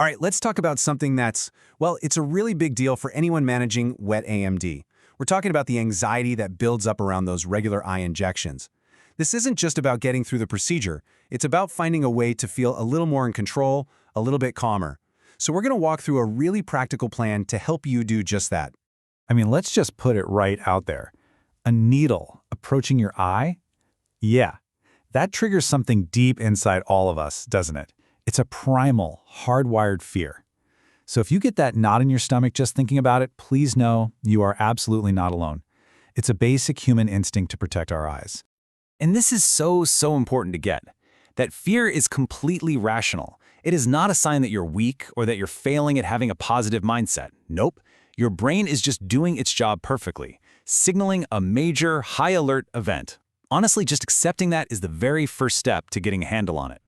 All right, let's talk about something well, it's a really big deal for anyone managing wet AMD. We're talking about the anxiety that builds up around those regular eye injections. This isn't just about getting through the procedure. It's about finding a way to feel a little more in control, a little bit calmer. So we're going to walk through a really practical plan to help you do just that. I mean, let's just put it right out there. A needle approaching your eye? Yeah, that triggers something deep inside all of us, doesn't it? It's a primal, hardwired fear. So if you get that knot in your stomach just thinking about it, please know you are absolutely not alone. It's a basic human instinct to protect our eyes. And this is so important to get. That fear is completely rational. It is not a sign that you're weak or that you're failing at having a positive mindset. Nope. Your brain is just doing its job perfectly, signaling a major, high-alert event. Honestly, just accepting that is the very first step to getting a handle on it.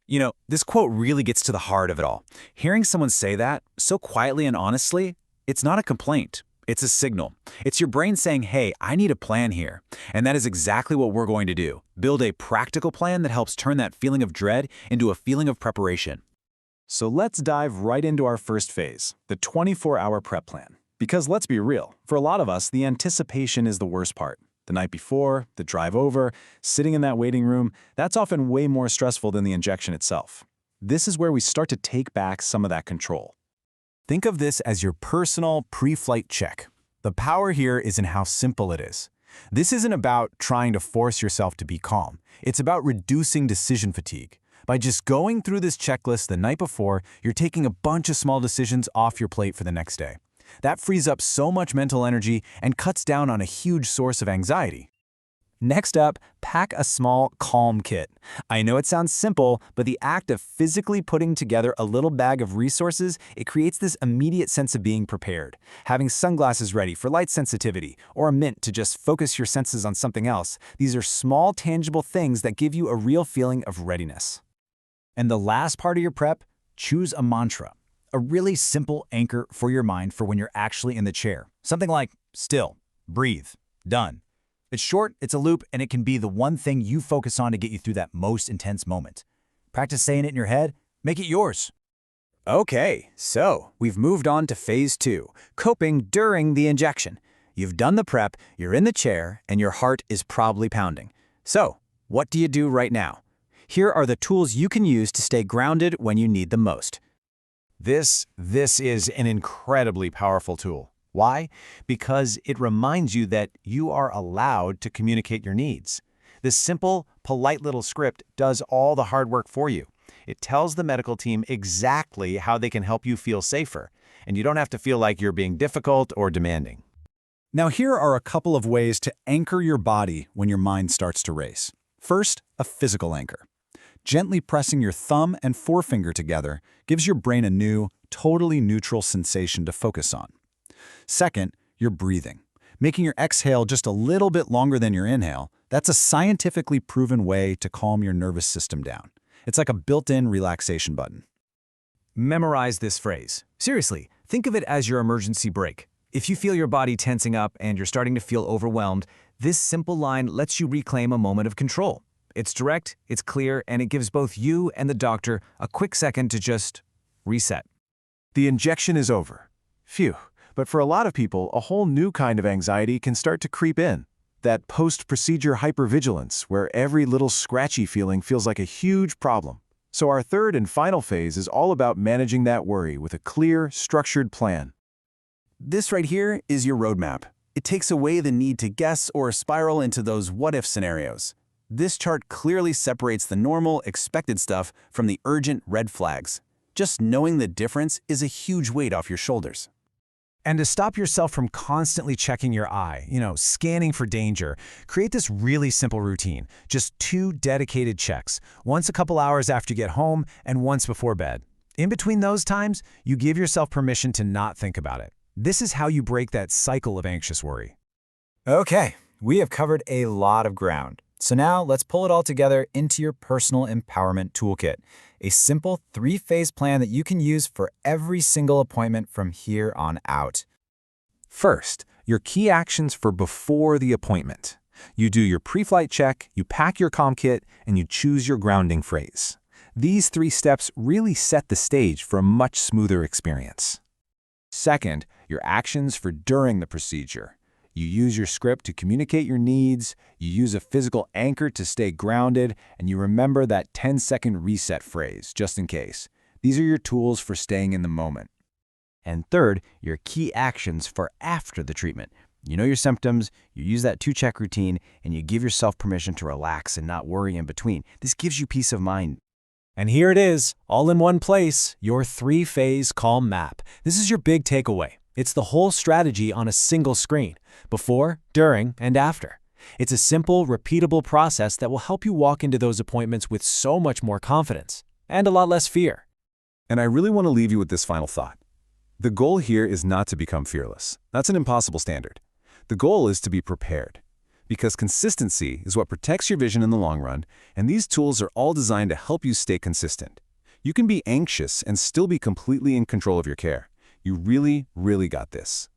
You know, this quote really gets to the heart of it all. Hearing someone say that, so quietly and honestly, it's not a complaint. It's a signal. It's your brain saying, hey, I need a plan here. And that is exactly what we're going to do. Build a practical plan that helps turn that feeling of dread into a feeling of preparation. So let's dive right into our first phase, the 24-hour prep plan. Because let's be real, for a lot of us, the anticipation is the worst part. The night before, the drive over, sitting in that waiting room, that's often way more stressful than the injection itself. This is where we start to take back some of that control. Think of this as your personal pre-flight check. The power here is in how simple it is. This isn't about trying to force yourself to be calm. It's about reducing decision fatigue. By just going through this checklist the night before, you're taking a bunch of small decisions off your plate for the next day. That frees up so much mental energy and cuts down on a huge source of anxiety. Next up, pack a small calm kit. I know it sounds simple, but the act of physically putting together a little bag of resources, it creates this immediate sense of being prepared. Having sunglasses ready for light sensitivity, or a mint to just focus your senses on something else, these are small, tangible things that give you a real feeling of readiness. And the last part of your prep, choose a mantra. A really simple anchor for your mind for when you're actually in the chair. Something like, still, breathe, done. It's short, it's a loop, and it can be the one thing you focus on to get you through that most intense moment. Practice saying it in your head, make it yours. Okay, so we've moved on to phase 2, coping during the injection. You've done the prep, you're in the chair, and your heart is probably pounding. So, what do you do right now? Here are the tools you can use to stay grounded when you need them most. This is an incredibly powerful tool. Why? Because it reminds you that you are allowed to communicate your needs. This simple, polite little script does all the hard work for you. It tells the medical team exactly how they can help you feel safer, and you don't have to feel like you're being difficult or demanding. Now here are a couple of ways to anchor your body when your mind starts to race. First, a physical anchor. Gently pressing your thumb and forefinger together gives your brain a new, totally neutral sensation to focus on. Second, your breathing. Making your exhale just a little bit longer than your inhale, that's a scientifically proven way to calm your nervous system down. It's like a built-in relaxation button. Memorize this phrase. Seriously, think of it as your emergency brake. If you feel your body tensing up and you're starting to feel overwhelmed, this simple line lets you reclaim a moment of control. It's direct, it's clear, and it gives both you and the doctor a quick second to just reset. The injection is over. Phew. But for a lot of people, a whole new kind of anxiety can start to creep in. That post-procedure hypervigilance, where every little scratchy feeling feels like a huge problem. So our third and final phase is all about managing that worry with a clear, structured plan. This right here is your roadmap. It takes away the need to guess or spiral into those what-if scenarios. This chart clearly separates the normal, expected stuff from the urgent red flags. Just knowing the difference is a huge weight off your shoulders. And to stop yourself from constantly checking your eye, scanning for danger, create this really simple routine. Just 2 dedicated checks, once a couple hours after you get home and once before bed. In between those times, you give yourself permission to not think about it. This is how you break that cycle of anxious worry. Okay, we have covered a lot of ground. So now let's pull it all together into your personal empowerment toolkit, a simple 3-phase plan that you can use for every single appointment from here on out. First, your key actions for before the appointment. You do your pre-flight check, you pack your comm kit, and you choose your grounding phrase. These 3 steps really set the stage for a much smoother experience. Second, your actions for during the procedure. You use your script to communicate your needs, you use a physical anchor to stay grounded, and you remember that 10-second reset phrase, just in case. These are your tools for staying in the moment. And third, your key actions for after the treatment. You know your symptoms, you use that 2-check routine, and you give yourself permission to relax and not worry in between. This gives you peace of mind. And here it is, all in one place, your 3-phase calm map. This is your big takeaway. It's the whole strategy on a single screen, before, during, and after. It's a simple, repeatable process that will help you walk into those appointments with so much more confidence and a lot less fear. And I really want to leave you with this final thought. The goal here is not to become fearless. That's an impossible standard. The goal is to be prepared. Because consistency is what protects your vision in the long run, and these tools are all designed to help you stay consistent. You can be anxious and still be completely in control of your care. You really, really got this.